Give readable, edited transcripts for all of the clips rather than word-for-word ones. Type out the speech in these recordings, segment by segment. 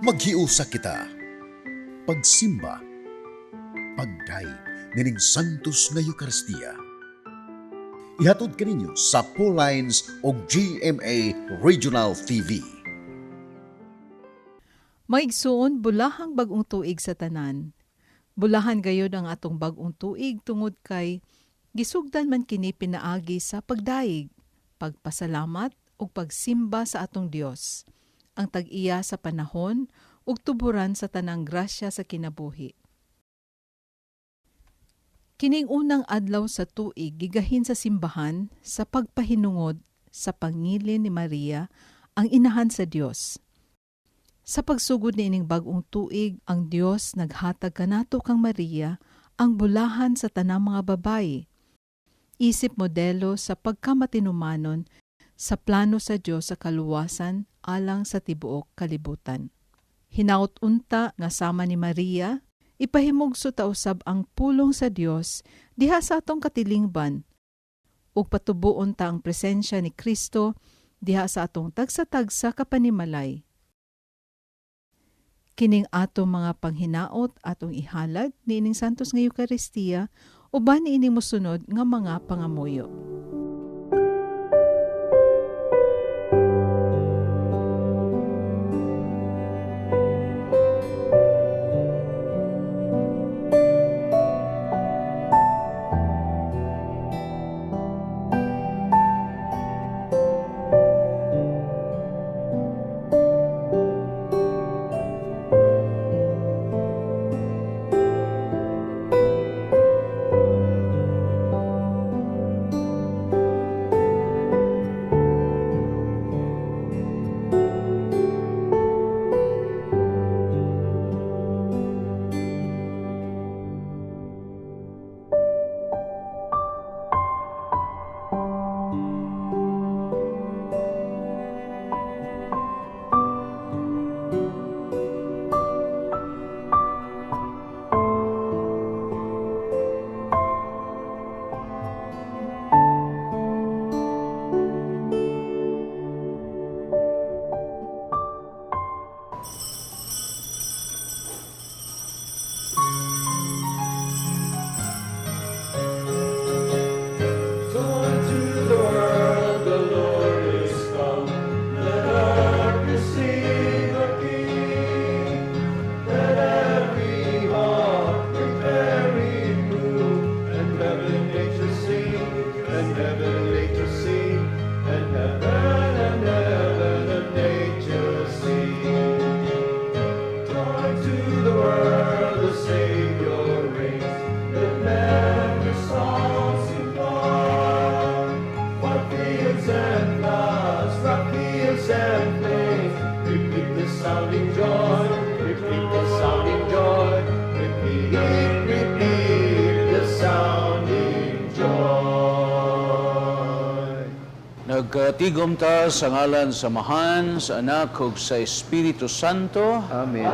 Maghiusa kita, pagsimba, pagday, nining Santos nga Eucharistia. Ihatod kaninyo sa Paul Lines o GMA Regional TV. Maigsoon, bulahang bagong tuig sa tanan. Bulahan gayod ang atong bagong tuig tungod kay gisugdan man kini pinaagi sa pagdaig, pagpasalamat ug pagsimba sa atong Dios. Ang tag-iya sa panahon ug tuburan sa tanang grasya sa kinabuhi. Kining unang adlaw sa tuig gigahin sa simbahan sa pagpahinungod sa pangilin ni Maria, ang inahan sa Dios. Sa pagsugod ni ining bagong tuig, ang Dios naghatag kanato kang Maria ang bulahan sa tanang mga babayi. Isip modelo sa pagkamatinumanon sa plano sa Dios sa kaluwasan alang sa tibuok kalibutan. Hinaut unta nga sama ni Maria, ipahimugso ta usab ang pulong sa Dios diha sa atong katilingban ug patubuon ta ang presensya ni Kristo diha sa atong tagsa-tagsa kapanimalay. Kining atong mga panghinaot atong ihalad niining Santos nga Eucharistia uban niining mosunod nga mga pangamuyo. Nagkatigom ta sa ngalan sa Amahan, sa Anak, ug sa Espiritu Santo. Amen.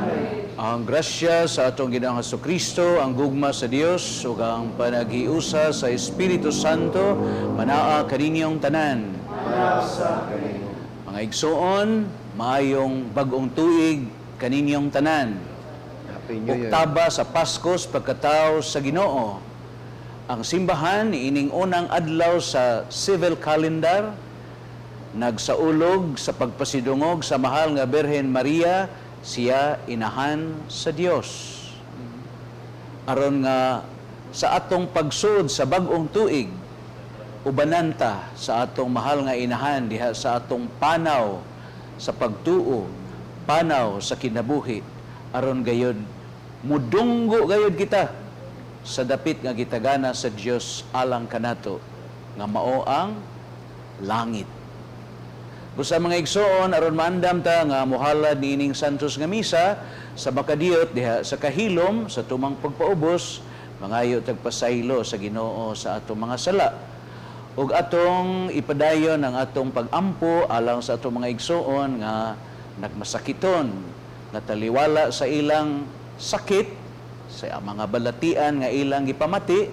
Ang grasya sa atong Ginoong Hesukristo, ang gugma sa Dios, ug ang panaghiusa sa Espiritu Santo, manaa kaninyong tanan. Mga igsoon, maayong bagong tuig kaninyong tanan. Happy New Year. Oktaba sa Paskos pagkatao sa Ginoo. Ang simbahan ining unang adlaw sa civil calendar nagsaulog sa pagpasidungog sa mahal nga Birhen Maria, siya inahan sa Dios. Aron nga sa atong pagsud sa bag-ong tuig, ubananta sa atong mahal nga inahan diha sa atong panaw sa pagtuo, panaw sa kinabuhi, aron gayud mudunggo gayud kita sa dapit nga gitagana sa Dios alang kanato nga mao ang langit. Busa mga igsoon aron maandam ta nga mohalad niining Santos nga misa sa makadiyot diha sa kahilom sa tumang pagpaubos, mangayo tagpasaylo sa Ginoo sa atong mga sala. Ug atong ipadayon ang atong pagampo alang sa atong mga igsoon nga nagmasakiton, nga taliwala sa ilang sakit, sa mga balatian nga ilang gipamati,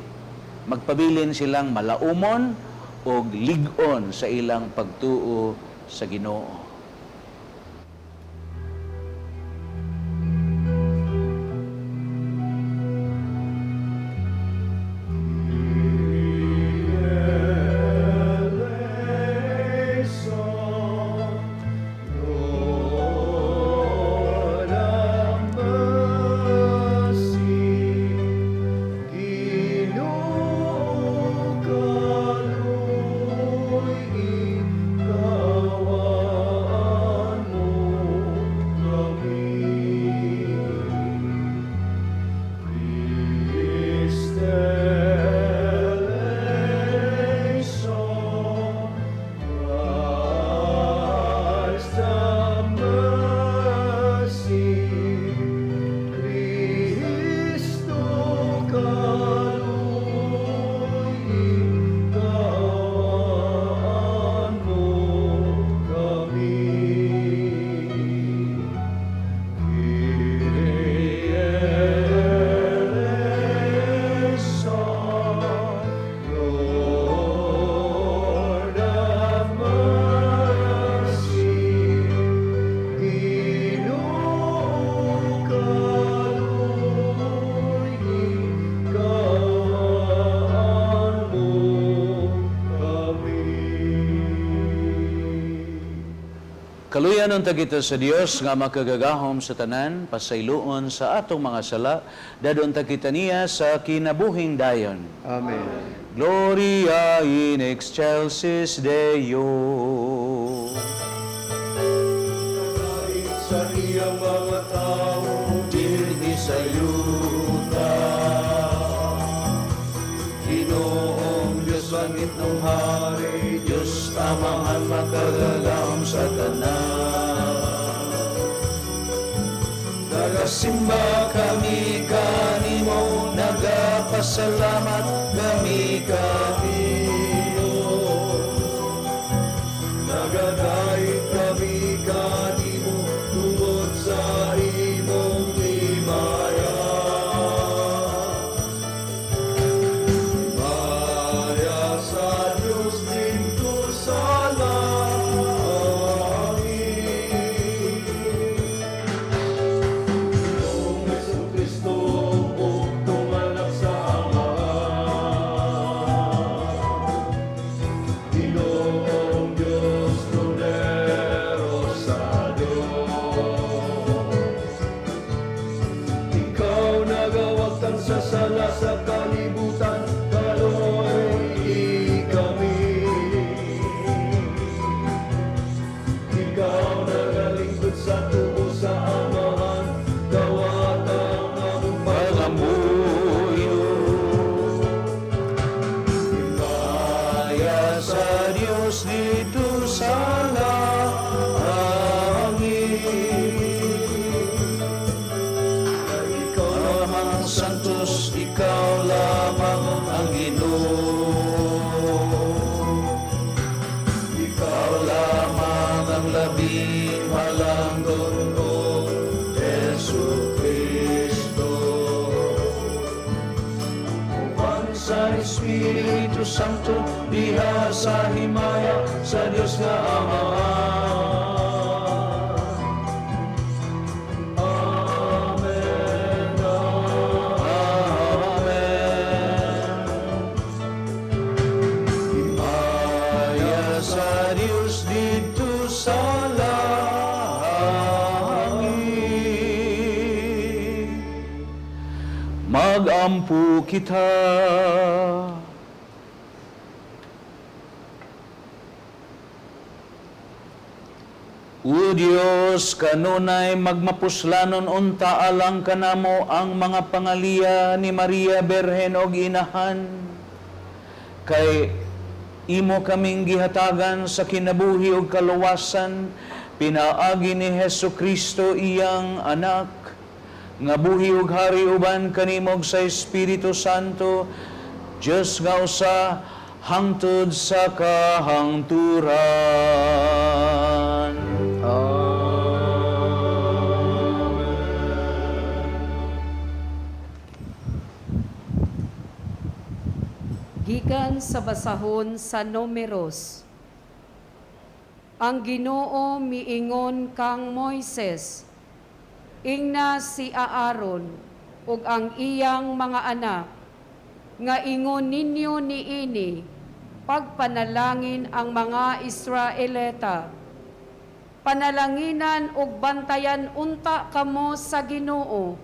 magpabilin silang malaumon o ligon sa ilang pagtuo sa Ginoo. Kaluyan unta kita sa Dios nga makagagahom sa tanan, pasayloon sa atong mga sala, dadon ta kita niya sa kinabuhing dayon. Amen. Gloria in excelsis Deo. Sa iyang mga tao, dinhi sa yuta. Ginoong Diyos, langit ng hari, Diyos tamahan makagagahom sa tanan. Nagasimba kami kanimo, nagapasalamat kami kanimo. Nagadait kami kanimo, tungod sa imong himaya. Himaya sa Diyos dito sa langit. Noong Jesucristo, o tumanak sa Ama. Ginoong Diyos, Tronero sa Diyos. Ikaw nagawagtan sa sala sa kalibutan, kaloy kami. Ikaw nagalingkod sa tubo sa Amahan, kawatang ang Pagamuyo. Himaya sa Dios dito sa langit. Ikaw lamang santos, ikaw lamang ang Ginoo. Ikaw lamang ang labing halangdon ko, Jesu Cristo. Uban sa Espiritu Santo, diha sa himaya sa Diyos nga Ama. Amen. Amen. Himaya sa Diyos dito sa langit. Magampu kita. O Diyos, kanunay magmapuslanon unta alang kanamo ang mga pangaliya ni Maria Berhen og Inahan. Kay imo kaming gihatagan sa kinabuhi ug kaluwasan, pinaagi ni Hesukristo iyang anak, nga buhi ug hari uban kanimog sa Espiritu Santo, Diyos nga usa hangtod sa kahangturan. Gikan sa basahon sa Numeros. Ang Ginoo miingon kang Moises, ingna si Aaron ug ang iyang mga anak, nga ingon ninyo niini, pagpanalangin ang mga Israelita. Panalanginan ug bantayan unta kamo sa Ginoo,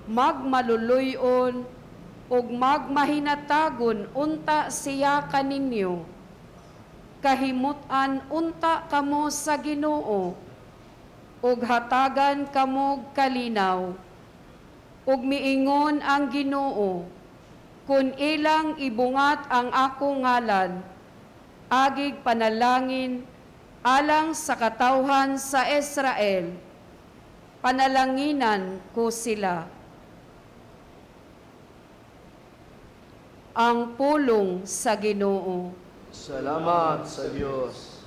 magmaluluyon ug magmahinatagon unta siya kaninyo. Kahimutan unta kamo sa Ginoo, ug hatagan kamo kalinaw. Ug miingon ang Ginoo, kun ilang ibungat ang ako ngalan, agig panalangin alang sa katawhan sa Israel, panalanginan ko sila. Ang pulong sa Ginoo. Salamat sa Diyos.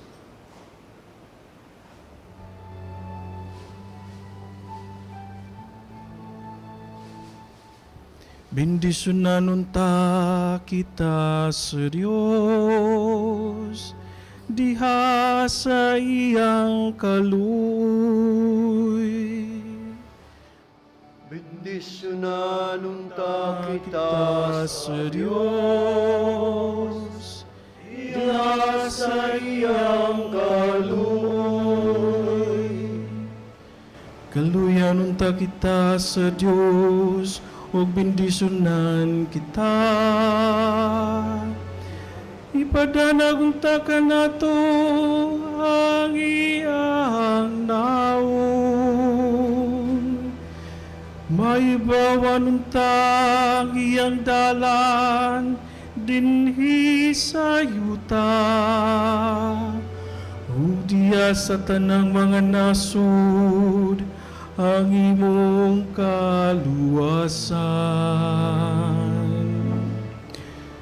Bendisyonan unta kita sa Diyos, diha sa iyang kaluy. Bendisyonan unta kita sa Diyos, diha sa iyang kaluy. Kaluyan unta kita sa Dios ug bendisyonan kita. Ipadanag unta kanato ang iyang naon. Maibawan unta ang iyang dalan dinhi sa yuta. Ug diya sa tanang mga nasud ang imong kaluwasan.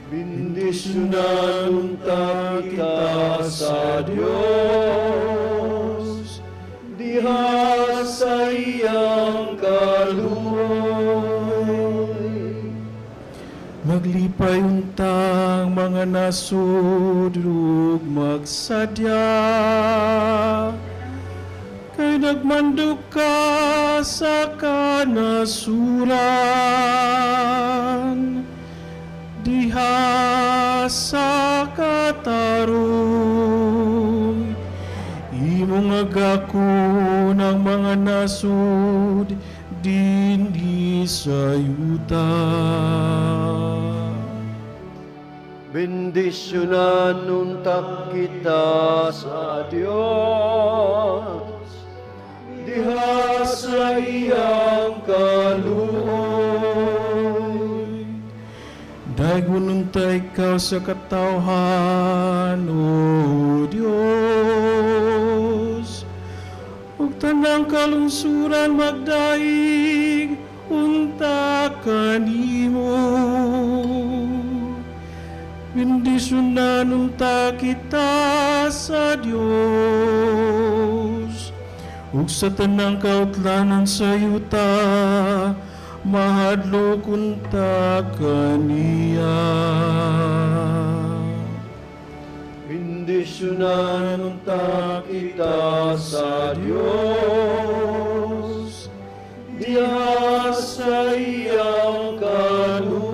Bendisyonan unta kita sa Dios diha sa iyang kaluoy. Maglipay untang mga nasud ug magsadya, kay nagmandog ka sa kanasuran diha sa katarong. Imong agako ng mga nasud dinhi sa yuta. Bendisyonan unta kita sa Dios diha sa iyang kaluoy. Dagon unta ikaw sa katawhan, O Dios. Ug tanang kalungsuran magdaig unta kanimo. Bendisyonan unta kita sa Dios. Ug sa tanang kautlanan sa yuta, mahadlok unta kaniya. Bendisyonan unta kita sa Dios diha sa iyang kaluoy.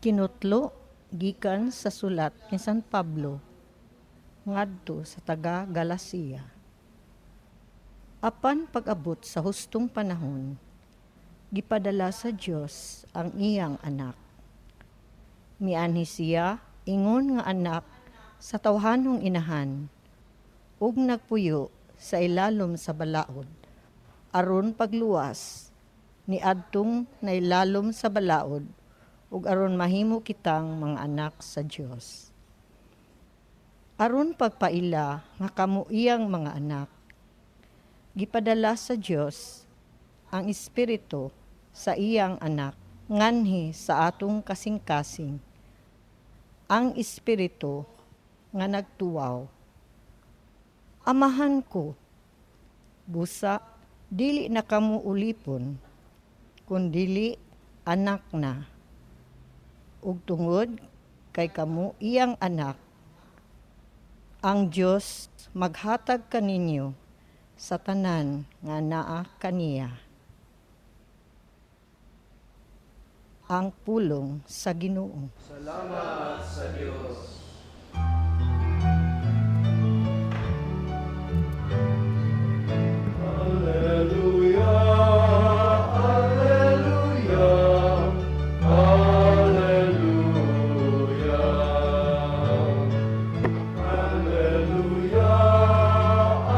Kinutlo gikan sa sulat ni San Pablo ngadto sa taga Galacia. Apan pag-abot sa hustong panahon, gipadala sa Dios ang iyang anak. Mianhi siya ingon nga anak sa tawhanong inahan ug nagpuyo sa ilalom sa balaod aron pagluwas ni adtong nailalom sa balaod ug aron mahimo kitang mga anak sa Dios. Aron pagpaila nga kamo iyang mga anak, gipadala sa Dios ang Espiritu sa iyang anak nganhi sa atong kasing-kasing, ang Espiritu nga nagtuwaw. Amahan ko, busa dili na kamo ulipon, kundili anak na. Ug tungod kay kamo iyang anak, ang Dios maghatag kaninyo sa tanan nga naa kaniya. Ang pulong sa Ginoo. Salamat sa Diyos. Alleluia, alleluia, alleluia. Alleluia,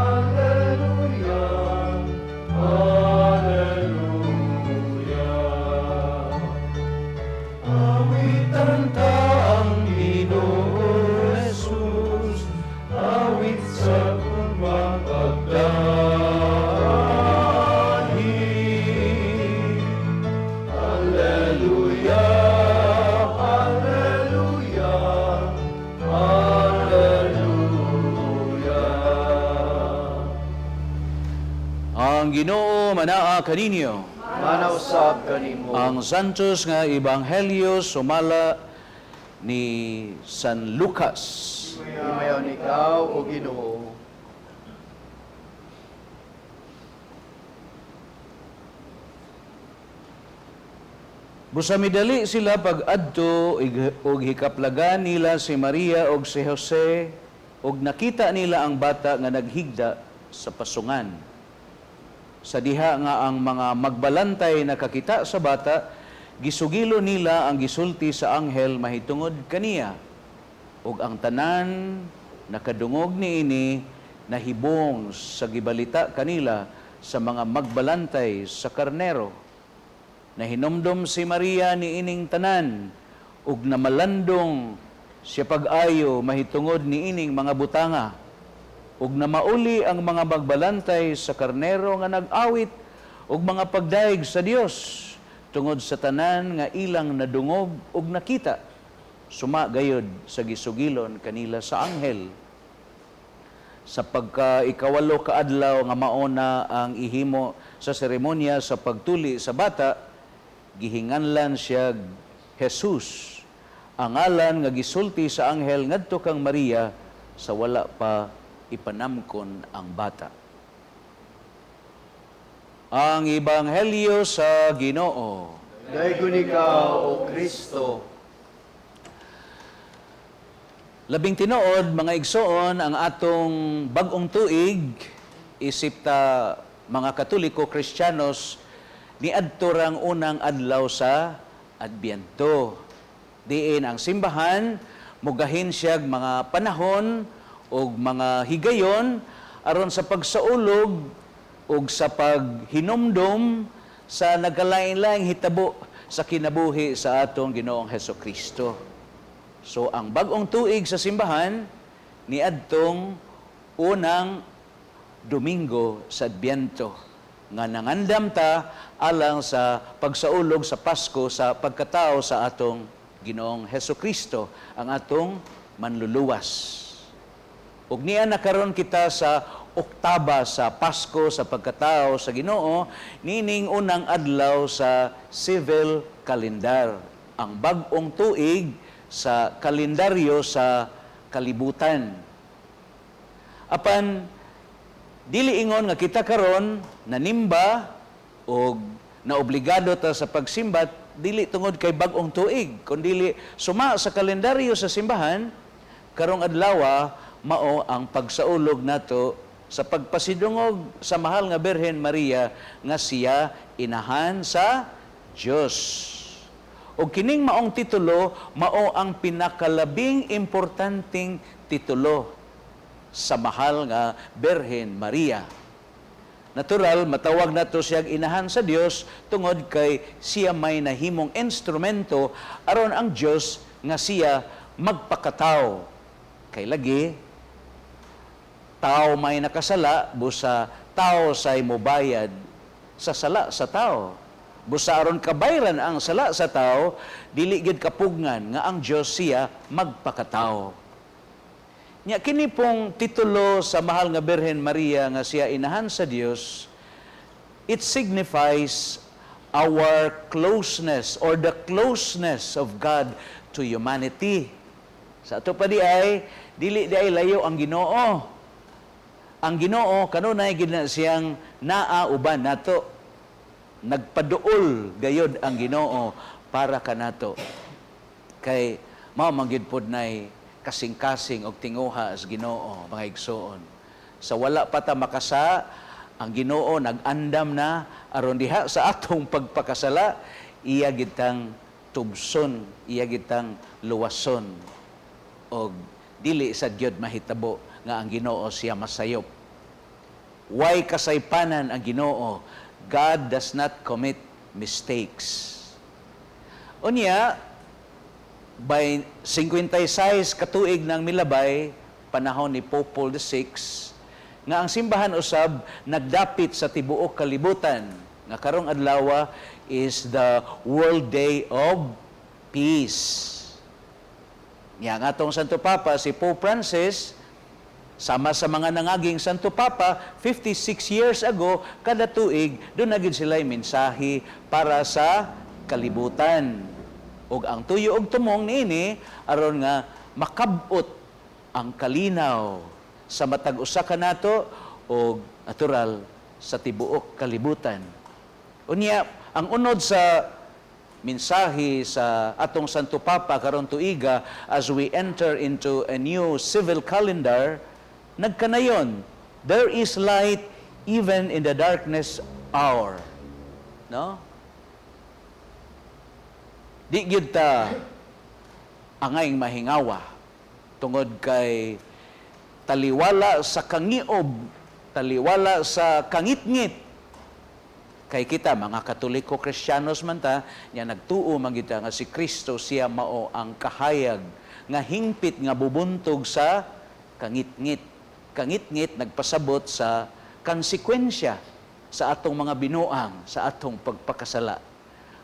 alleluia, alleluia. Awitan ta ang Ginoo Jesus, awit sa kumapagdahi. Alleluia, alleluia, alleluia. Ang Ginoo manaa kaninyo. Manausab kanimo. Ang Santos nga Ebanghelyo sumala ni San Lucas. Imayon ikaw o Ginoo. Busa midali sila pag-adto og hikaplagan nila si Maria og si Jose og nakita nila ang bata nga naghigda sa pasungan. Sa diha nga ang mga magbalantay nakakita sa bata, gisugilo nila ang gisulti sa anghel mahitungod kaniya. Ug ang tanan nakadungog niini nahibong sa gibalita kanila sa mga magbalantay sa karnero. Nahinomdom si Maria ni ining tanan ug namalandong siya pag-ayo mahitungod ni ining mga butanga ug namauli ang mga magbalantay sa karnero nga nag-awit ug mga pagdaig sa Dios tungod sa tanan nga ilang nadungog ug nakita suma gayod sa gisugilon kanila sa anghel. Sa pagka-ikawalo ka adlaw nga mauna ang ihimo sa seremonya sa pagtuli sa bata, gihinganlan siya Jesus, ang ngalan nga gisulti sa anghel ngadto kang Maria sa wala pa ipanamkon ang bata. Ang Ebanghelyo sa Ginoo. Daygon ikaw, O Kristo. Labing tinuod, mga igsoon, ang atong bag-ong tuig, isip ta mga Katoliko, Kristiyanos, ni adtorang unang adlaw sa Adbyento. Diin ang simbahan, mugahin siyag mga panahon o mga higayon aron sa pagsaulog o sa paghinomdom sa nagkalain-laing hitabo sa kinabuhi sa atong Ginoong Hesukristo. So, ang bag-ong tuig sa simbahan, ni adtong unang Domingo sa Adbyento, nga nangandam ta alang sa pagsaulog sa Pasko sa pagkatao sa atong Ginoong Hesukristo, ang atong manluluwas. Ug niya nakaron kita sa oktaba sa Pasko sa pagkatao sa Ginoo, nining unang adlaw sa civil calendar, ang bag-ong tuig sa kalendaryo sa kalibutan. Apan dili ingon nga kita karon nanimba o naobligado ta sa pagsimbat dili tungod kay bag-ong tuig, kundi suma sa kalendaryo sa simbahan karong adlaw mao ang pagsaulog nato sa pagpasidungog sa mahal nga Birhen Maria nga siya inahan sa Dios. O kining maong titulo, mao ang pinakalabing importanteng titulo sa mahal nga Birhen Maria. Natural, matawag nato siyang inahan sa Dios tungod kay siya may nahimong instrumento aron ang Dios nga siya magpakatao. Kay lagi, tao may nakasala, busa tao say mobayad sa sala sa tao. Busa aron kabayran ang sala sa tao, dili gid kapugngan nga ang Dios siya magpakatao. Nya kini pong titulo sa mahal nga Birhen Maria nga siya inahan sa Dios, it signifies our closeness or the closeness of God to humanity. Sa ato pa di ay dili layo ang Ginoo. Ang Ginoo kanunay gid na siyang naauban nato. Nagpaduol gayod ang Ginoo para kanato. Kay mao manggid pod nay kasing-kasing og tinguha as Ginoo, mga igsoon. Sa wala pa ta makasa, ang Ginoo nag-andam na aron diha sa atong pagpakasala, iya gitang tubson, iya gitang luwason og dili sa Dios mahitabo nga ang Ginoo siya masayop. Way kasaypanan ang Ginoo. God does not commit mistakes. Unya, by 56 katuig ng milabay, panahon ni Pope Paul VI, nga ang simbahan usab nagdapit sa tibuok kalibutan, nga karong adlaw is the World Day of Peace. Nga nga atong Santo Papa, si Pope Francis, sama sa mga nangaging Santo Papa, 56 years ago, kada tuig, doon na gid sila'y mensahe para sa kalibutan. Ug ang tuyo og tumong niini, aron nga makabot ang kalinaw sa matag usa ka nato o natural sa tibuok kalibutan. Unya, ang unod sa mensahe sa atong Santo Papa karon tuiga as we enter into a new civil calendar, nagkanayon, there is light even in the darkness hour. No? Di gyud ta angay mahingawa tungod kay taliwala sa kangiob, taliwala sa kangitngit. Kay kita, mga Katoliko, Kristiyanos man ta, niya nagtuo man kita nga si Kristo siya mao ang kahayag, nga hingpit nga bubuntog sa kangitngit. Kangitngit nagpasabot sa konsekwensya sa atong mga binuang, sa atong pagpakasala.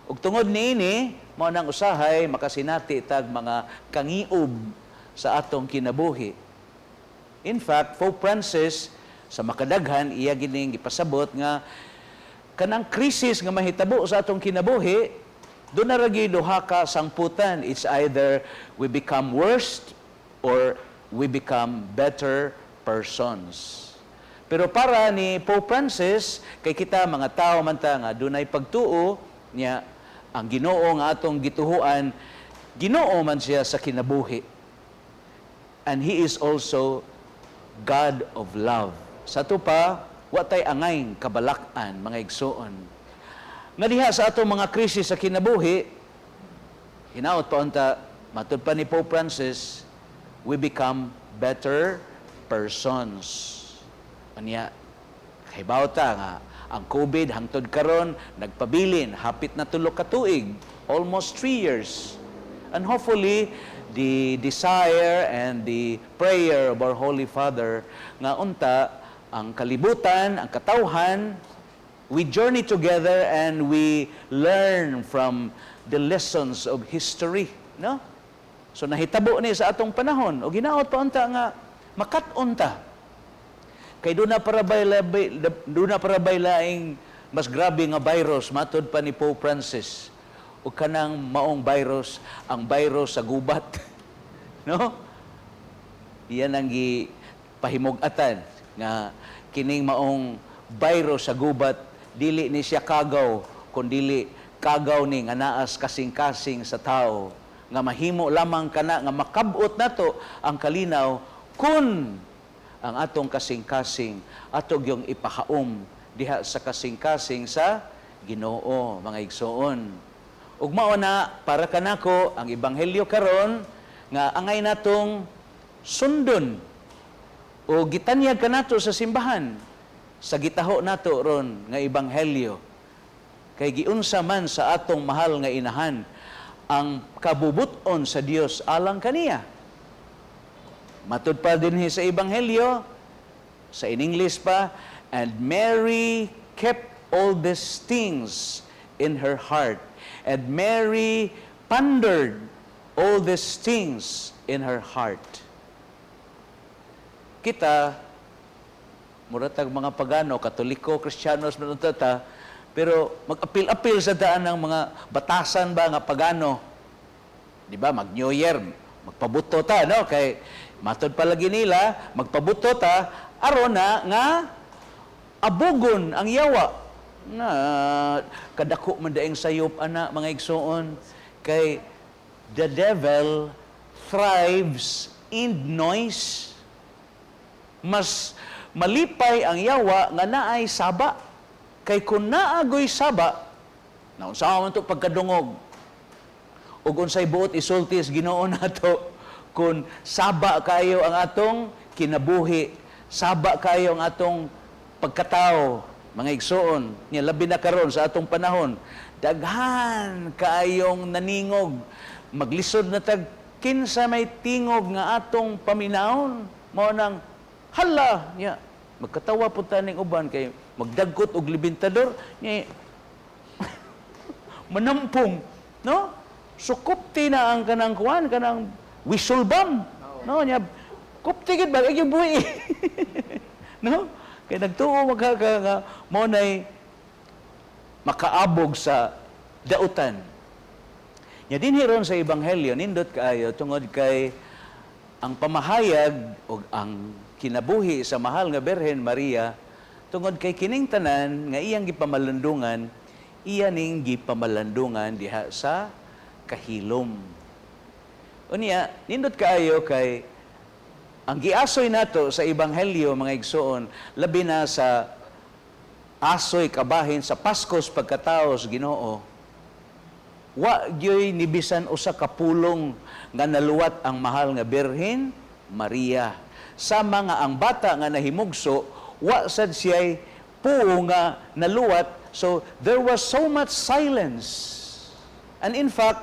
Ug tungod niini, mao nang usahay makasinati tag mga kangiob sa atong kinabuhi. In fact, Pope Francis sa makadaghan iya gining gipasabot nga kanang krisis nga mahitabo sa atong kinabuhi, doon na ragi duha ka sangputan. It's either we become worse or we become better persons. Pero para ni Pope Francis, kay kita mga tao man ta nga dunay pagtuo niya, ang Ginoo nga atong gituhuan, Ginoo man siya sa kinabuhi. And He is also God of love. Sa ito pa, watay angay kabalak-an, mga igsoon. Nga diha sa atong mga krisis sa kinabuhi, hinaot pa unta, matud pa ni Pope Francis, we become better persons. Anya, kahibaw ta nga, ang COVID hangtod karon nagpabilin, hapit na 3 ka tuig, almost 3 years. And hopefully, the desire and the prayer of our Holy Father nga unta, ang kalibutan, ang katawhan, we journey together and we learn from the lessons of history, no? So nahitabo ni sa atong panahon o ginaot pa unta nga makat-on ta. Kay do na para baylaing mas grabe nga virus matud pa ni Pope Francis. O kanang maong virus, ang virus sa gubat. No? Iyan ang pahimug-atan nga kining maong virus sa gubat, dili ni siya kagaw, kundi kagaw ni nga naas kasing-kasing sa tao, nga mahimo lamang kana nga makabot nato ang kalinaw kun ang atong kasing-kasing atog yung ipahaom diha sa kasing-kasing sa Ginoo, mga igsoon. Ug mao na para kanako ang ebanghelyo karon nga angay natong sundon o gitanyag ka nato sa simbahan, sa gitaho nato ron nga ebanghelyo. Kay giunsa man sa atong mahal nga inahan, ang kabubuton sa Dios alang kaniya. Matud pa din sa ebanghelyo, sa in English pa, and Mary kept all these things in her heart. And Mary pondered all these things in her heart. Kita, muratag mga pagano, Katoliko, Kristiyanos, pero mag-apil-apil sa daan ng mga batasan ba nga pagano. Di ba, mag-New Year, magpabuto ta, no? Kay matod palagi nila, magpabuto ta, aron na nga abugon ang yawa. Na kadako man daing sayop ana mga igsoon, kay the devil thrives in noise. Mas malipay ang yawa nga naay saba. Kay kung naagoy saba, naunsa man to pagkadungog. Ug unsay buot isultis Ginoo nato, kung saba kayo ang atong kinabuhi, saba kayo ang atong pagkatao, mga igsoon, niya labi na karon sa atong panahon, daghan kaayong naningog, maglisod na tag kinsa may tingog nga atong paminahon, mao nang hala niya magkatawa po taning uban kay magdagkot og libintador niya manampong, no? Sukupti na ang kanang kuan, kanang whistle bomb, no? Niya kupti gid ba yung buhi. No? Kay nagtuo mo nay makaabog sa dautan. Nya dinhi ron sa ebanghelyo nindot kaayo tungod kay ang pamahayag o ang kinabuhi sa mahal nga Birhen Maria tungod kay kining tanan nga iyang gipamalundungan iya ning gipamalandungan diha sa kahilom. Unya, nindot kaayo kay ang giasoy nato sa ebanghelyo mga igsoon, labi na sa asoy kabahin sa Paskos pagkataos Ginoo. Wa gyoy nibisan usa ka pulong nga naluwat ang mahal nga Birhen Maria. Sama nga ang bata nga nahimugso, wa sad siya'y puo nga naluwat. So there was so much silence. And in fact,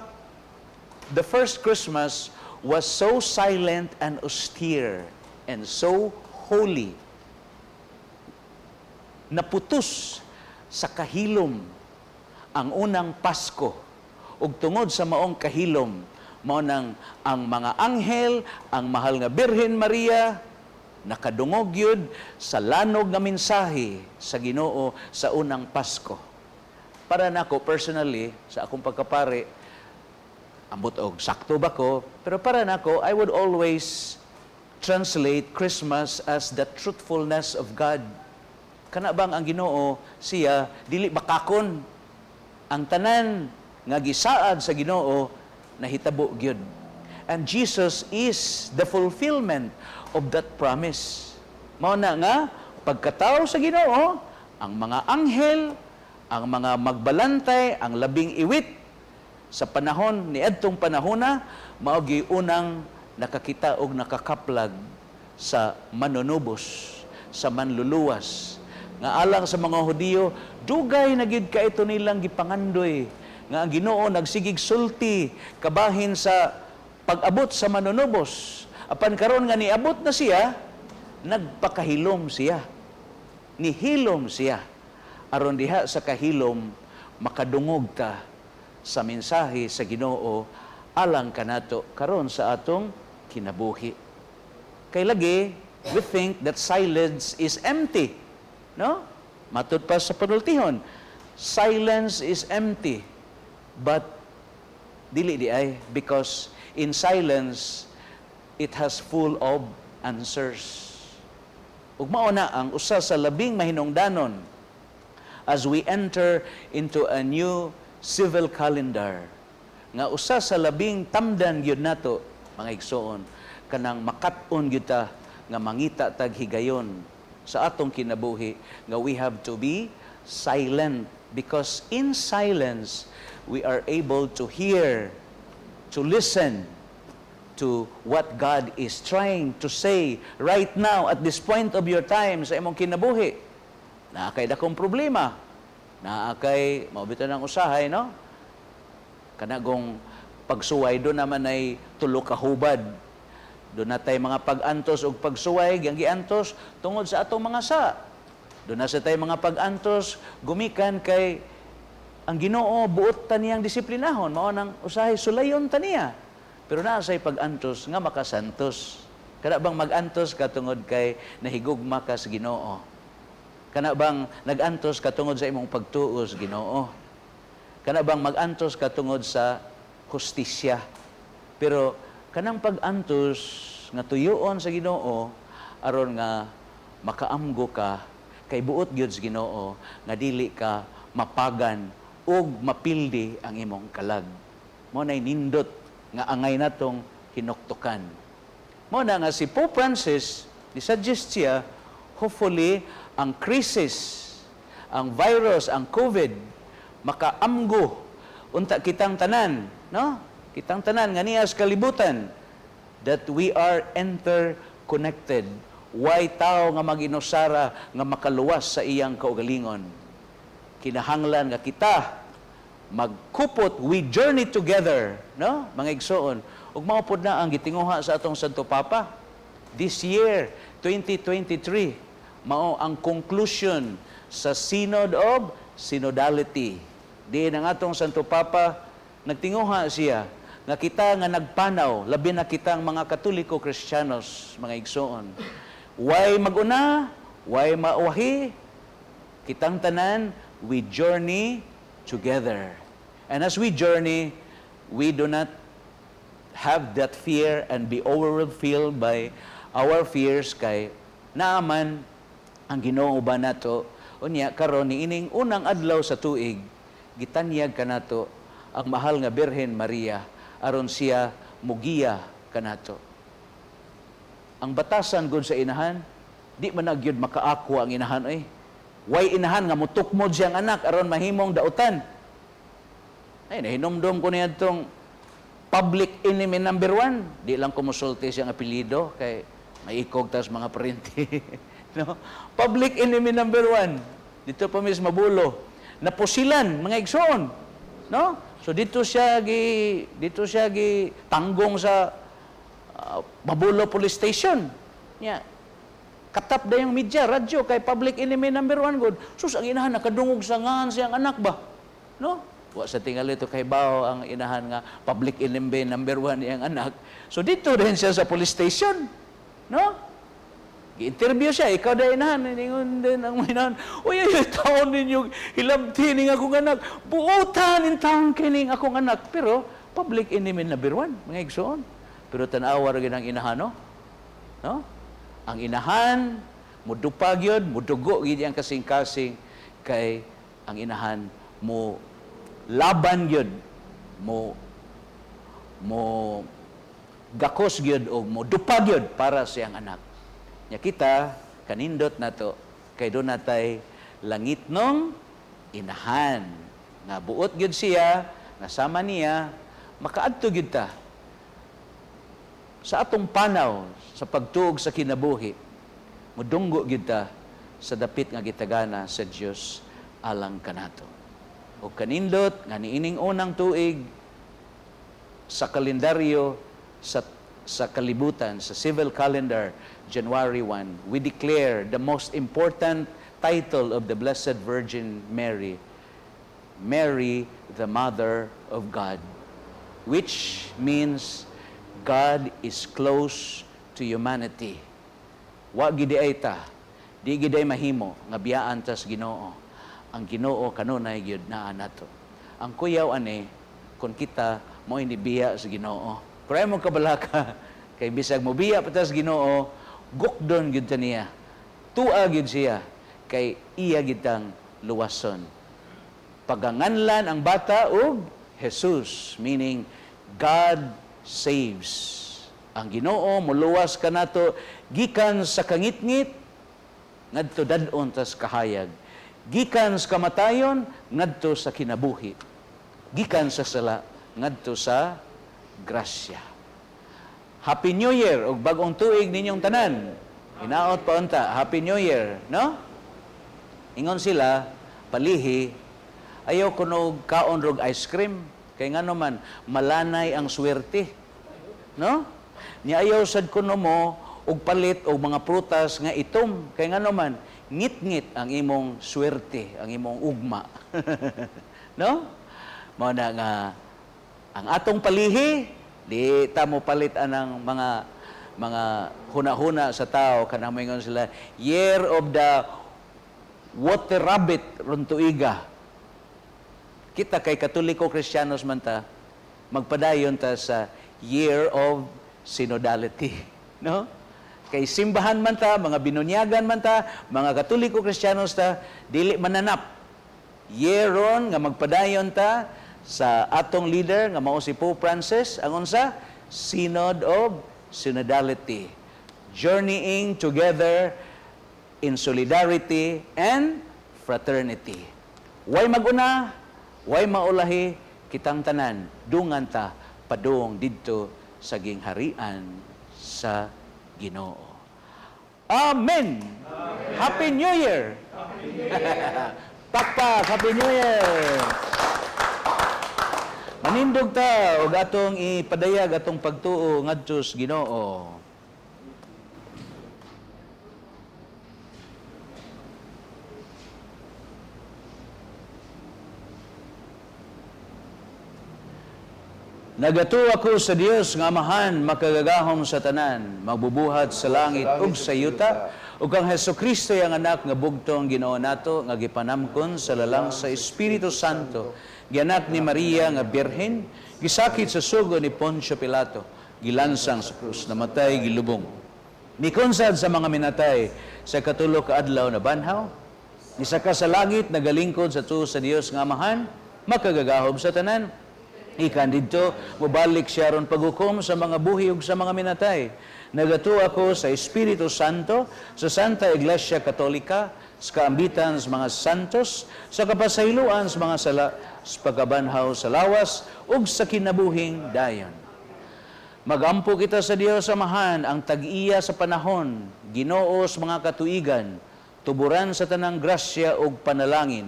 the first Christmas was so silent and austere and so holy. Naputos sa kahilom ang unang Pasko. Ug tungod sa maong kahilom, mao nang ang mga anghel, ang mahal nga Birhen Maria, nakadungog yun sa lanog nga mensahe sa Ginoo sa unang Pasko. Para nako personally, sa akong pagkapare, ambot og sakto ba ko, pero para nako, I would always translate Christmas as the truthfulness of God. Kana bang ang Ginoo siya dili bakakon, ang tanan nga gisaad sa Ginoo nahitabo gyud. And Jesus is the fulfillment of that promise. Mao na nga pagkatao sa Ginoo, ang mga anghel, ang mga magbalantay, ang labing iwit sa panahon ni adtong panahona, mao gyud unang nakakita og nakakaplag sa manunubos, sa manluluwas. Nga alang sa mga Hudiyo, dugay na gyud ka ito nilang gipangandoy nga ang Ginoo nagsigig sulti kabahin sa pag-abot sa manunubos. Apan karon nga niabot na siya, nagpakahilom siya. Nihilom siya. Aron diha sa kahilom, makadungog ta sa mensahe sa Ginoo alang kanato karon sa atong kinabuhi. Kay lagi, we think that silence is empty. No? Matud pa sa panultihon, silence is empty. But dili di ay, because in silence it has full of answers. Ug mao na ang usa sa labing mahinungdanon as we enter into a new civil calendar, nga usa sa labing tamdan gyud nato mga igsoon, kanang makat-on gyud ta nga mangita tag higayon sa atong kinabuhi, nga we have to be silent, because in silence we are able to hear, to listen to what God is trying to say right now at this point of your time sa imong kinabuhi. Naakay dakong problema, naakay maubito ng usahay, no? Kanagong pagsuway do naman ay tulo ka hubad. Do natay mga pag-antos ug pagsuway ang giantos tungod sa atong mga sa. Do na sa tay mga pag-antos gumikan kay ang Ginoo buot ta niyang disiplinahon, mao nang usahay sulayon ta niya. Pero naa say pag-antos nga makasantos. Kana bang mag-antos ka tungod kay nahigugma ka sa Ginoo? Kana bang nag-antos ka tungod sa imong pagtuo sa Ginoo? Kana bang mag-antos ka tungod sa hustisya? Pero kanang pag-antos nga tuyoon sa Ginoo aron nga makaamgo ka kay buot gyud sa Ginoo nga dili ka mapagan ug mapildi ang imong kalag. Mao nay nindot nga angay natong hinuktukan. Mao na nga si Pope Francis ni-suggest siya, hopefully ang crisis, ang virus, ang COVID makaamgo unta kitang tanan, no? Kitang tanan nga niya sa kalibutan, that we are interconnected. Way tao nga mag-inusara nga makaluwas sa iyang kaugalingon. Kinahanglan nga kita magkupot, we journey together, no? Mga igsoon. Ug mao pod na ang gitinguha sa atong Santo Papa. This year, 2023, mao ang conclusion sa Synod of Synodality. Diin ang atong Santo Papa nagtinguha siya nga kita nga nagpanaw, labi na kitang mga Katoliko Kristiyanos, mga igsoon. Way maguna, way mauwahi, kitang tanan, we journey together. And as we journey, we do not have that fear and be overfilled by our fears kay naaman ang Ginoo ba nato unya karon niining unang adlaw sa tuig gitanyag kanato ang mahal nga Birhen Maria aron siya mugiya kanato. Ang batasan gud sa inahan, di man nagyud makaako ang inahan ay. Way inahan nga mutukmod siyang anak aron mahimong dautan. Ay nahinomdom ko niya itong public enemy number 1. Di lang kumusulti siyang apelyido kay maikog tas mga parente. No? Public enemy number 1. Dito pa mis mabulo. Napusilan mga igsoon. No? So dito siya gi tanggong sa Mabulo Police Station. Yeah. Katap da yung media, radyo kay public enemy number 1 good. Sus ang inahan nakadungog sa ngan siyang anak ba? No? Wa sa tingali ito kay bao ang inahan nga public enemy number 1 iyang anak. So dito rin siya sa police station. No? Gi-interview siya, ikaw da inahan, ningon din ang inahan. Uy, taon ninyong hilabti ning akong anak. Buutan in taon kining akong anak. Pero public enemy number 1, mga igsoon. Pero tanawa rin ang inahan, no? No? Ang inahan, mudupag yun, mudugo gid ang kasing-kasing kay ang inahan mo laban yun, mo gakos yun o mo dupag yun para siyang anak. Nya kita, kanindot na to, kay doon natay langit nung inahan. Nga buot yun siya, nasama niya, makaadto yun ta. Sa atong panaw, sa pagtuog sa kinabuhi, mudunggo yun ta sa dapit nga gitagana sa Dios alang kanato. O kanindot, nga niining unang tuig, sa kalendaryo, sa kalibutan, sa civil calendar, January 1, we declare the most important title of the Blessed Virgin Mary, Mary, the Mother of God, which means God is close to humanity. Wa gid ay ta, di gid ay mahimo nga biyaan ta sa Ginoo. Ang Ginoo kanunay gyud naa nato. Ang kuyaw ani kun kita mo inibiya sa Ginoo. Pero mo kabalaka kay bisag mo biya pa ta sa Ginoo, gukdon gyud ta niya. Tua gyud siya kay iya gitang luwason. Paganganlan ang bata og Jesus, meaning God saves. Ang Ginoo muluwas kanato gikan sa kangitngit ngadto dad-on tas kahayag. Gikan sa kamatayon ngadto sa kinabuhi. Gikan sa sala ngadto sa grasya. Happy New Year ug bag-ong tuig ninyong tanan. Hinaot pa unta, Happy New Year, no? Ingon sila palihi ayaw kuno kaon rog ice cream kay ngano man malanay ang swerte. No? Ni ayaw sad kuno mo og palit og mga prutas nga itom kay ngano man ngit-ngit ang imong swerte, ang imong ugma. No? Mao na nga ang atong palihi di ta mo palit anang mga huna-huna sa tao kanang moingon sila year of the water rabbit ron tuiga. Kita kay Katoliko Kristiyanos man ta magpadayon ta sa year of synodality, no? Kay simbahan man ta, mga binunyagan man ta, mga Katoliko Kristiyanos ta, dili mananap. Yeron nga magpadayon ta sa atong leader nga mao si Pope Francis, ang unsa? Synod of Synodality. Journeying together in solidarity and fraternity. Way maguna, way maulahi, kitang tanan, dungan ta, padung didto sa gingharian sa Ginoo. Amen. Happy New Year. Pakpak, Happy New Year. Manindog ta og atong ipadayag atong pagtuo ngadto sa Ginoo. Nagato ako sa Dios nga Amahan, makagagahom sa tanan, magbubuhat sa langit ug sa yuta, ug ang Hesukristo yang anak nga bugtong Ginoo nato nga gipanamkon sa lalang sa Espiritu Santo, gianak ni Maria nga birhen, gisakit sa sugo ni Poncio Pilato, gilansang sa krus, namatay gilubong. Mikonsad sa mga minatay sa katulo ka adlaw na banhaw, isaka sa langit nagalingkod sa tuo sa Dios nga Amahan, makagagahom sa tanan. Ikan dito, mubalik siya ron paghukom sa mga buhi ug sa mga minatay. Nagato ako sa Espiritu Santo, sa Santa Iglesia Katolika, sa kaambitan sa mga santos, sa kapasayloan sa mga sala, sa pagkabanhaw sa lawas, ug sa kinabuhing dayon. Magampo kita sa Dios Amahan ang tag-iya sa panahon, Ginoo sa mga katuigan, tuburan sa tanang grasya ug panalangin.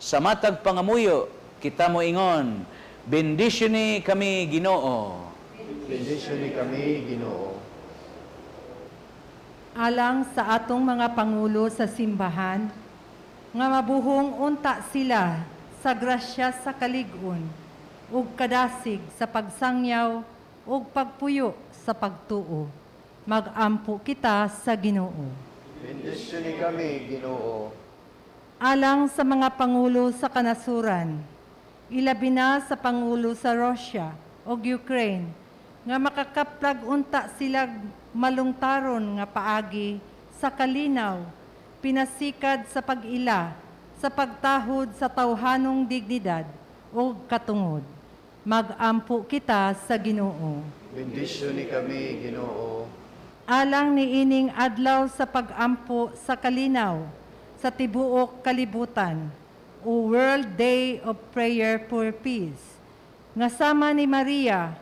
Sa matag pangamuyo, kita mo ingon, benditioni kami Ginoo. Bendisyon kami, Ginoo. Alang sa atong mga pangulo sa simbahan, nga mabuhong unta sila sa grasya sa kalig-on, ug kadasig sa pagsangyaw, ug pagpuyo sa pagtuo. Magampo kita sa Ginoo. Bendisyon kami, Ginoo. Alang sa mga pangulo sa kanasuran, ilabi na sa pangulo sa Russia o Ukraine, nga makakaplag unta sila malungtaron nga paagi sa kalinaw, pinasikad sa pag-ila, sa pagtahod sa tawhanong dignidad o katungod. Magampo kita sa Ginoo. Bendisyon kami, Ginoo. Alang ni ining adlaw sa pag-ampo sa kalinaw, sa tibuok kalibutan, o World Day of Prayer for Peace, nga sama ni Maria,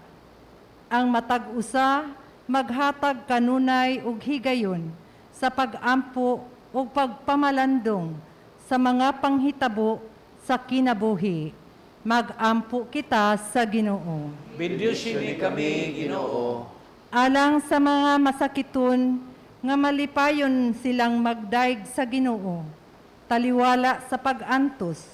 ang matag-usa, maghatag kanunay ug higayon sa pag-ampo ug pagpamalandong sa mga panghitabo sa kinabuhi. Magampo kita sa Ginoo. Bendisyon kami Ginoo. Alang sa mga masakiton nga malipayon silang magdaig sa Ginoo, taliwala sa pag-antos,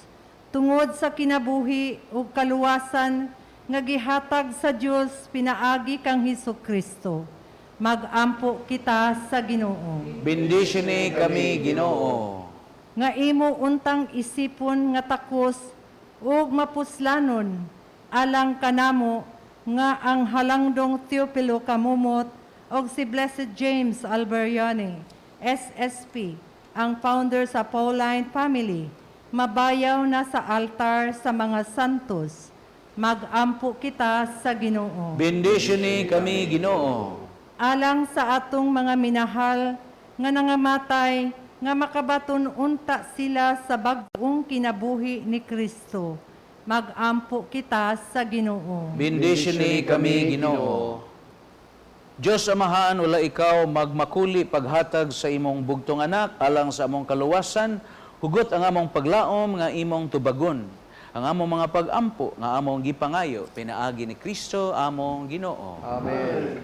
tungod sa kinabuhi ug kaluwasan nga gihatag sa Dios pinaagi kang Hesukristo. Magampo kita sa Ginoo. Bendisyon kami Ginoo. Nga imo untang isipon nga takos ug mapuslanon alang kanamo nga ang halangdong Teopilo Kamumot ug si Blessed James Alberione, SSP, ang founder sa Pauline family, mabayaw na sa altar sa mga santos. Magampo kita sa Ginoo. Bendisyon kami Ginoo. Alang sa atong mga minahal nga nangamatay, nga makabaton unta sila sa bag-ong kinabuhi ni Kristo. Magampo kita sa Ginoo. Bendisyon kami Ginoo. Diyos Amahan, wala ikaw magmakuli paghatag sa imong bugtong anak alang sa among kaluwasan, hugot ang among paglaom nga imong tubagon. Ang among mga pag-ampo nga among gipangayo pinaagi ni Kristo among Ginoo. Amen.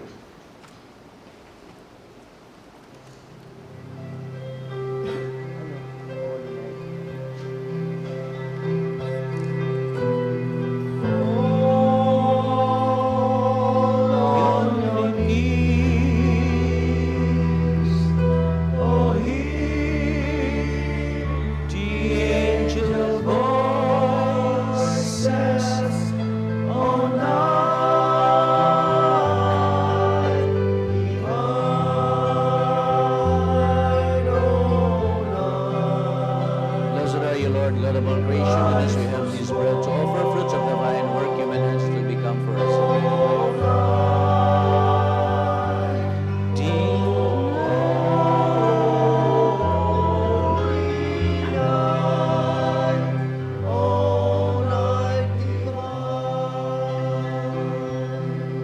Blessed are you, Lord, God of all creation, and as we have this bread to offer fruits of the vine, work human hands to become for us a bread of life.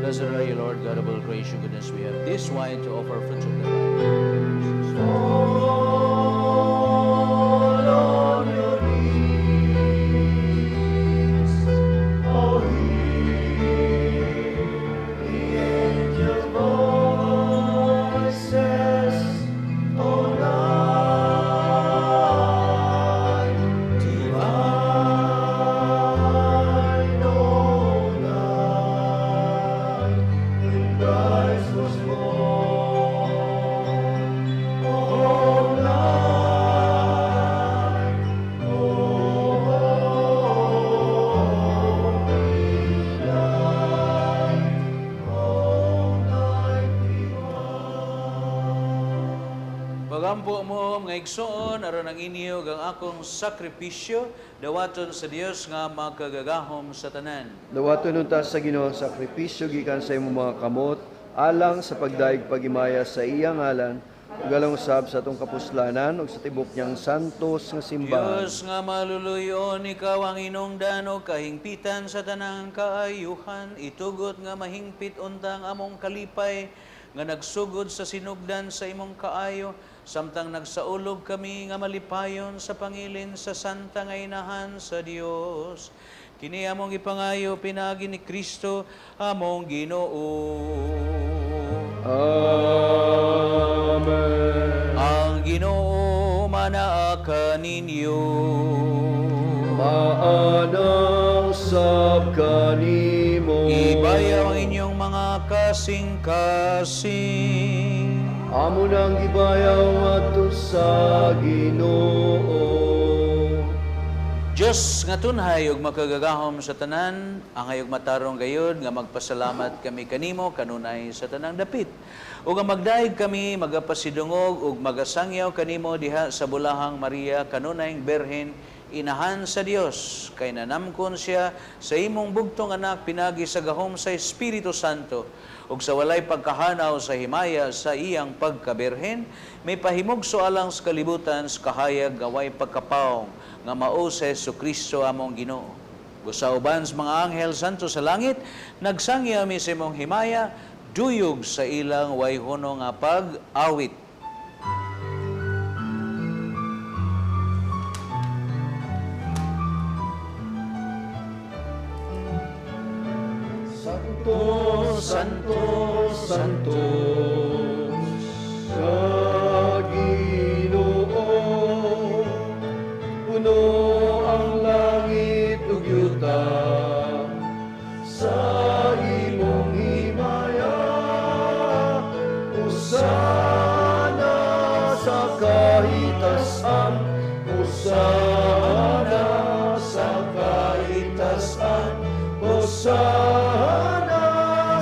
Blessed are you, Lord, God of all creation, goodness, we have this wine to offer fruits of the vine. Christ was born. Oh, Pagampo mo mga igsoon aron ang inyo ang akong sakripisyo dawaton sa Dios nga makagagahom sa tanan. Dawaton unta sa Ginoo ang sakripisyo gikan sa imong mga kamot alang sa pagdaig pagimaya sa iyang ngalan ug alang usab sa atong kapuslanan ug sa tibok niyang santos nga simbahan. Diyos nga maluluyon, ikaw ang inungdan o kahingpitan sa tanang kaayuhan, itugot nga mahingpit untang among kalipay, nga nagsugod sa sinugdan sa imong kaayo, samtang nagsaulog kami nga malipayon sa pangilin sa santa nga inahan sa Dios. Kini among ipangayo pinagi ni Kristo among Ginoo. Amen. Ang Ginoo manaa kaninyo. Maanang sab kanimo. Ibayaw ang inyong mga kasing-kasing. Amo nang gibayaw ato sa Ginoo. Diyos nga tunhay ug makagagahom sa tanan, angay ug matarong gayud nga magpasalamat kami kanimo kanunay sa tanang dapit. Ug nga magdaig kami magapasidungog ug magasangyaw kanimo diha sa Bulahang Maria kanunayng Berhen inahan sa Dios, kay nanamkon siya sa imong bugtong anak pinagi sa gahom sa Espiritu Santo, ug sa walay pagkahanaw sa himaya sa iyang pagkaberhen, may pahimugso alang sa kalibutan sa kahayag gaway pagkapawong, nga mao sa Jesucristo among Ginoo. Gusauban sa mga anghel santo sa langit, nagsangya mi sa imong himaya, duyog sa ilang wayhono nga pag-awit. Santo, Santo, Santo, sa Ginoo, puno ang langit ug yuta, sa imong himaya, usana sa kahitasan, usana sa kahitasan, usana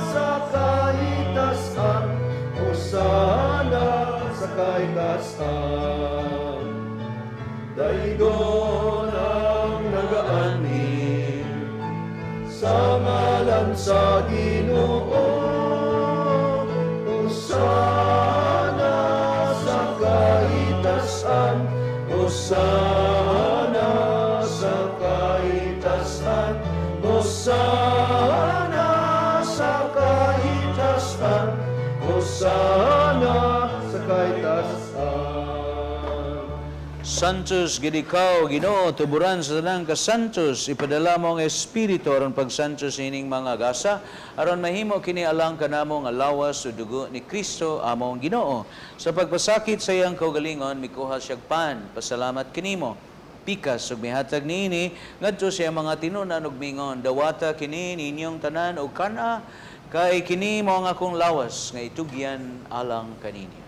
sa kahitasan, usana sa kahitasan. Daigon ang nagaani sa ngalan sa Ginoo. Usana sa kahitasan, usana sa kahitasan, usana sa kahitasan, usana sa kahitasan. Santos gid ikaw, Ginoo, tuburan sa tanang kasantos, ipadala mo ang Espiritu aron pagsantos ining mga gasa, aron mahimo kini alang kanamo nga lawas o dugo ni Kristo among Ginoo. Sa pagpasakit sa iyang kaugalingon, mikuha siyag pan, pasalamat kinimo. Pikas ug mihatag niini ngadto sa iyang mga tinunan ug mingon, dawata kini ninyong tanan ug kana, kay kini mo ang akong lawas nga itugyan alang kaninyo.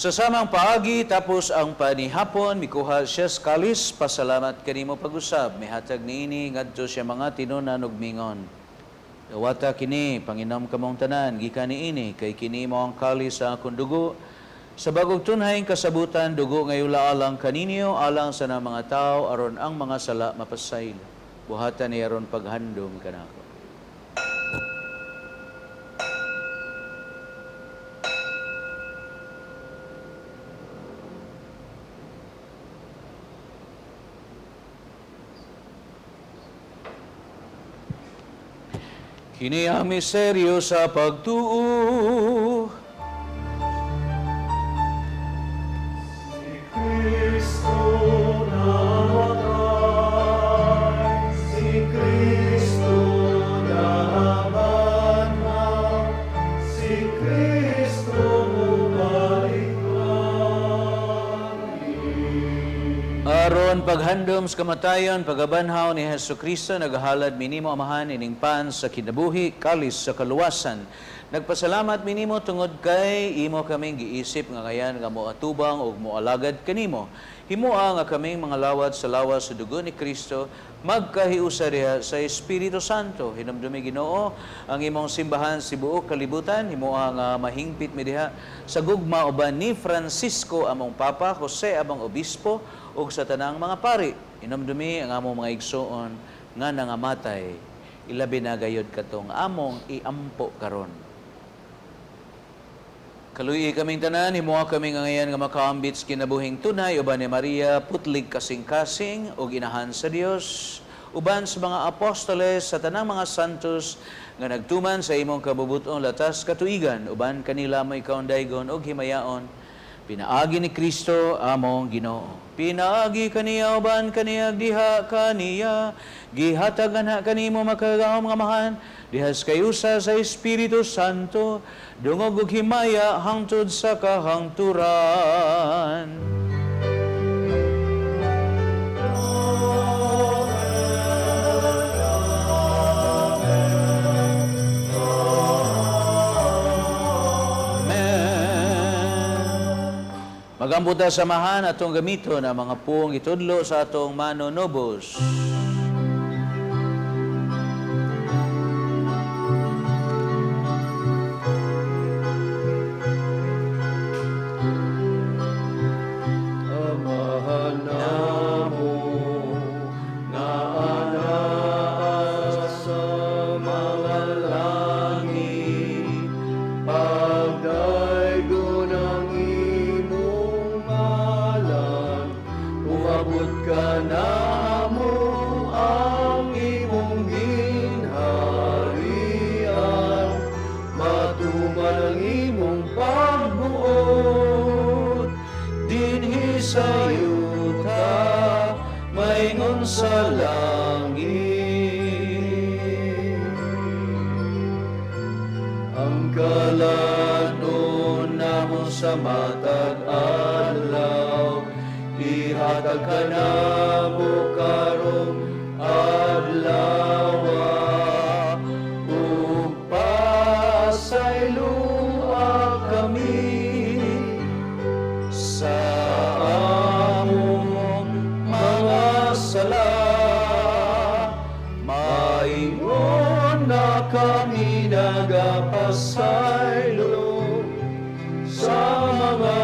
Sa samang paagi, tapos ang panihapon, mikuha siya sa kalis, pasalamat kanimo pag-usab, mihatag niini, ngadto siya mga tinunan ug mingon. Dawata kini, Panginom kamong tanan, gikan niini, kay kini mo ang kalis sa akong dugo, sa bagong tunhayng kasabutan, dugo ngayula alang kaninyo, alang sa mga tao, aron ang mga sala mapasaylo. Buhatan ni aron paghandom kanako. Kini ang misteryo sa pagtuo. Kristo namatay, si Kristo nabanhaw, si Kristo bumalik lagi. Aron paghando Adom sa kamatayon, pagabanhaw ni Hesu Kristo, nagahalad minimo amahan ining pan sa kinabuhi, kalis sa kaluwasan. Nagpasalamat minimo tungod kay imo kaming giisip nga ngayan nga moatubang o moalagad kanimo. Himoa nga kaming mga lawat sa lawas sa dugo ni Kristo, magkahiusa diha sa Espiritu Santo. Hinumdumi Ginoo ang imong simbahan sa tibuok kalibutan. Himoa nga mahingpit mi diha sa gugma uban ni Francisco among Papa, Jose among Obispo, ug sa tanang mga pari. Hinumdumi ang among mga igsoon nga nangamatay. Ilabi na gayud katong among iampo karon. Kaluyi kaming tanan, himuha kami ngayon nga makaambit kinabuhing tunay, uban ni Maria, putlig kasing-kasing, o ginahan sa Dios, uban sa mga apostoles, sa tanang mga santos, nga nagtuman sa imong kabubuton latas katuigan, uban kanila mo ikaw daygon o himayaon, pinaagi ni Kristo among Ginoo. Pinaagi kaniya uban kaniya diha kaniya, gihatagan ha kanimo makagahom nga mahan, dihas kayusa sa Espiritu Santo, dungog ug himaya hangtod sa kahangturan. Magambuta samahan atong gamiton ang mga puong itudlo sa atong manonobos. Amahan namo nga anaa sa mga langit, pagdaygon ang imong ngalan, umabot ka namo ang imong ginharian, matuman ang imong pagbuot, dinhi sa yuta, maingon sa langit. Ang kalanon namo sa matag adlaw, ihatag ka namo karong adlaw, ug pasayloa kami sa among mga sala, maingon na kami nagapasaylo sa mga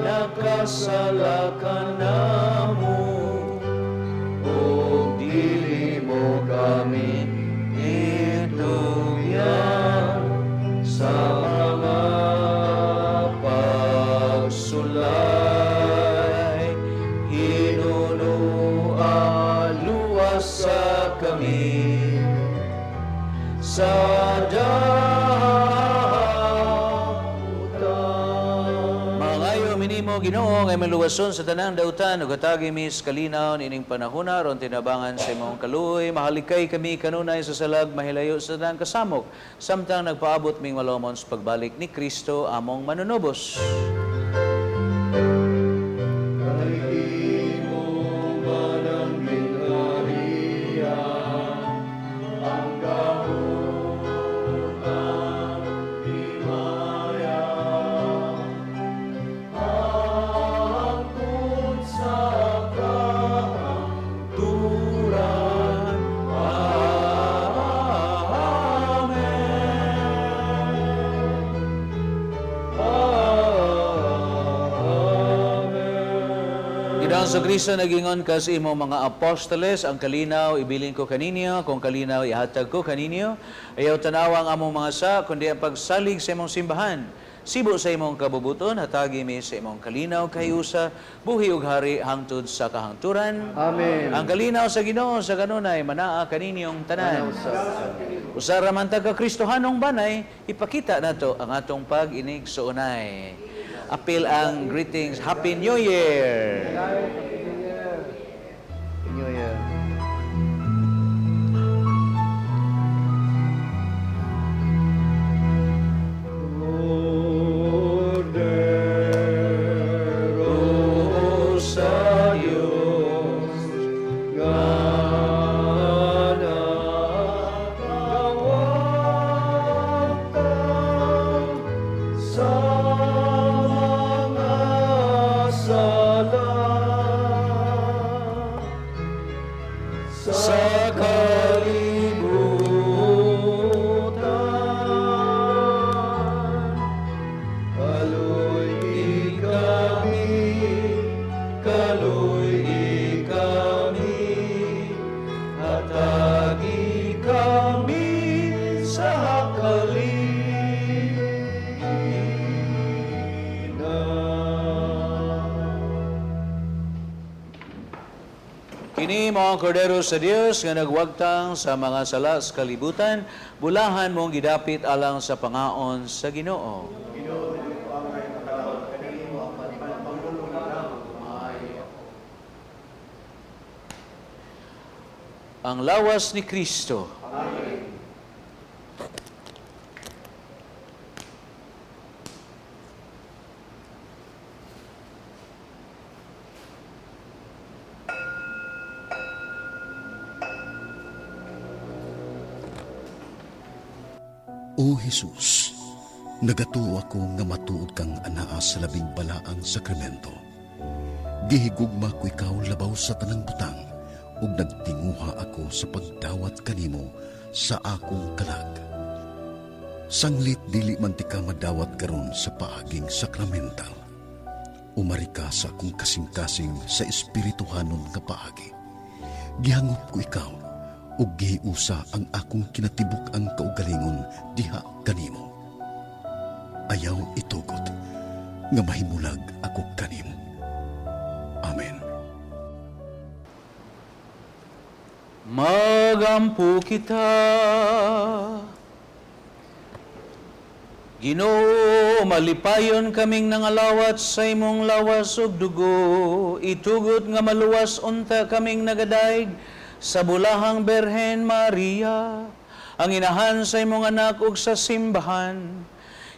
nakasala kanamo, o dili mo kami itugyan sa mga pagsulay, hinunualuwas sa kami sa dautan. Mangayo minimo Ginoo nga maluwason sa tanang dautan ug hatagi mi sa kalinaw nining panahona ron tinabangan sa imong kaluoy. Mahalikay kami kanunay sa salag mahilayo sa tanang kasamok samtang nagpaabot ming malomon sa pagbalik ni Kristo among manunubos. Ginoong sa Kristo nagingon ka sa imong mga apostoles, ang kalinaw ibilin ko kaninyo, kung kalinaw ihatag ko kaninyo, ayaw tanawang among mga sa, kundi ang pagsalig sa imong simbahan. Sibo sa imong kabubuton, hatagi mi sa imong kalinaw, kahiusa, buhi ug hari hangtod sa kahangturan. Amen. Ang kalinaw sa Ginoo sa kanunay manaa kaninyong tanan. Usara man ta ka Kristohanong banay, ipakita nato ang atong pag-inig sa unay. Apil ang greetings. Happy New Year! New Year. Cordero sa Diyos, sa Kini mo ang kordero sa Dios nga nagwagtang sa mga sala sa kalibutan, bulahan mong gidapit alang sa pangaon sa Ginoo. Ang lawas ni Kristo. O Jesus, nagatuo ako nga matuod kang anaa sa labing balaang sakramento. Gihigugma ko ikaw labaw sa tanang butang, ug nagtinguha ako sa pagdawat kanimo sa akong kalag. Sanglit dili man ti ka madawat karon sa paaging sakramental. Umari ka sa akong kasing-kasing sa espirituhanon nga paagi. Gihangop ko ikaw, ug gihiusa ang akong kinatibuk ang kaugalingon diha kanimo. Ayaw itugot nga mahimulag ako kanimo. Amen. Magampo kita. Ginoo, malipayon kaming nangalawat sa imong lawas ug dugo. Itugot nga maluwas unta kaming nagadayeg sa bulahang Berhen Maria, ang inahan sa imong anak ug sa simbahan.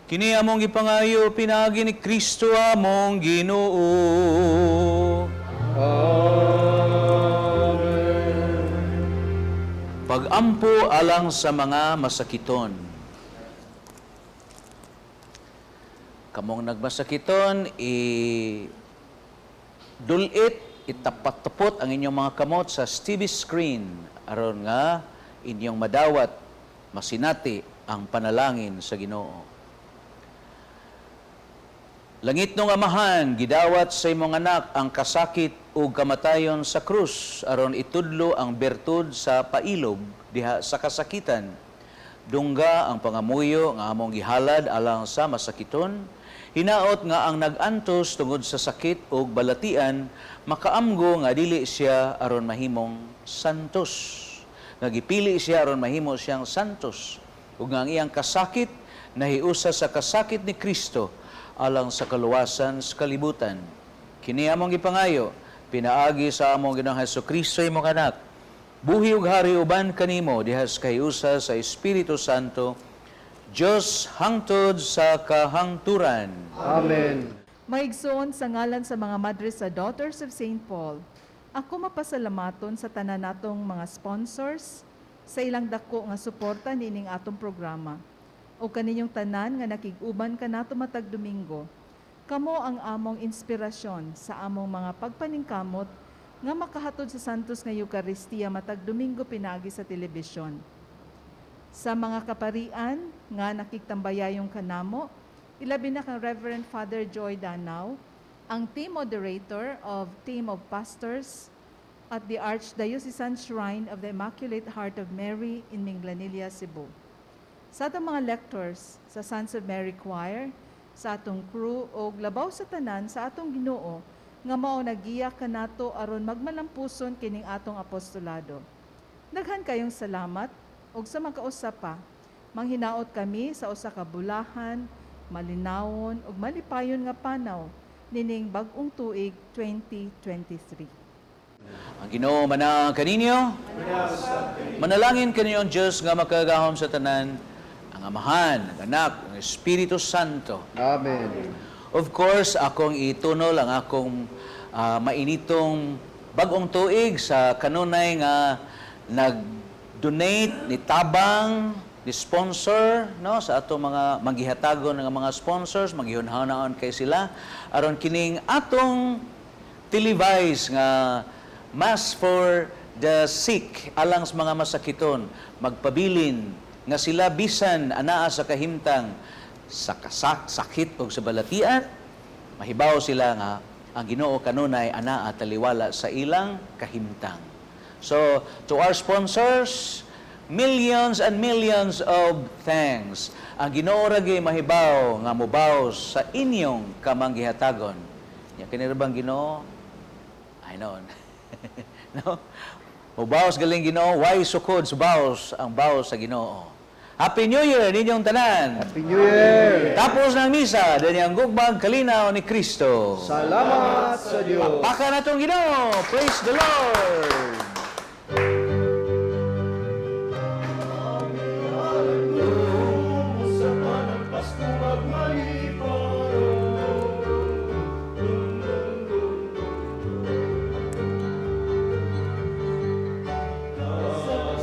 Kini among gipangayo pinaagi ni Kristo among Ginoo. Pagampo alang sa mga masakiton. Kamong nagmasakiton, dulit, itapat-tapot ang inyong mga kamot sa TV screen aron nga inyong madawat, masinati ang panalangin sa Ginoo. Langit nung Amahan, gidawat sa imong anak ang kasakit ug kamatayon sa krus aron itudlo ang bertud sa pailog diha sa kasakitan. Dungga ang pangamuyo nga among gihalad alang sa masakiton. Hinaot nga ang nagantos tungod sa sakit ug balatian makaamgo nga dili siya aron mahimong santos. Nga gipili siya aron mahimo siyang santos. Ug nga ang iyang kasakit nahiusa sa kasakit ni Kristo alang sa kaluwasan sa kalibutan. Kini among gipangayo pinaagi sa among Ginoong Hesukristo imong anak. Buhi ug hari uban kanimo dihas kahiusa sa Espiritu Santo, Diyos hangtod sa kahangturan. Amen. Maigsoon sa ngalan sa mga madre sa Daughters of St. Paul, ako mapasalamaton sa tanan natong mga sponsors sa ilang dako nga suporta nining atong programa. O kaninyong tanan nga nakig-uban ka nato matag Domingo. Kamo ang among inspirasyon sa among mga pagpaningkamot nga makahatod sa santos nga Eucharistia matag Domingo pinaagi sa telebisyon. Sa mga kaparian nga nakiktambayayong kanamo, ilabi na kang Reverend Father Joy Danao, ang team moderator of Team of Pastors at the Archdiocesan Shrine of the Immaculate Heart of Mary in Minglanilla, Cebu. Sa atong mga lectors sa Sons of Mary Choir, sa atong crew o labaw sa tanan sa atong Ginoo nga mao nagiya kanato aron magmalampuson kining atong apostolado. Daghan kayong salamat ug sa makausapa, manghinaot kami sa usa ka bulahan, malinawon ug malipayon nga panaw nining bag-ong tuig 2023. Ang Ginoo manang kaninyo. Manalangin kaninyo ang Diyos nga makagahom sa tanan, ang Amahan, ang Anak, ang Espiritu Santo. Amen. Of course, akong itunol ang akong mainitong bag-ong tuig sa kanunay nga nag-donate ni tabang, ni sponsor, no, sa ato mga manggihatagon ng mga sponsors, maghihunahon kay sila aron kining atong televise nga Mass for the Sick alang sa mga masakiton, magpabilin nga sila bisan anaa sa kahimtang sa sakit o sa balatian, mahibaw sila nga ang Ginoo kanunay anaa taliwala sa ilang kahimtang. So, to our sponsors, millions and millions of thanks. Ang Ginoo ra gyud mahibaw nga mobaw sa inyong kamanggihatagon. Ya kini ra bang Ginoo? I know. No? Mubaws galing Ginoo, why sukod subaws ang baws sa Ginoo. Happy New Year ninyong tanan. Happy New Year! Tapos ng misa, dani ang gugmang kalinaw ni Kristo. Salamat sa Diyos! Paka na itong Ginoo. Praise the Lord! Sa panagpas ko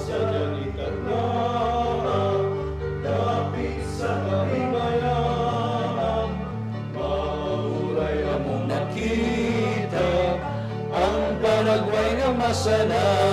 sa janikat na dapit sa kahimayan, mauray among nakita ang panagway nga masana.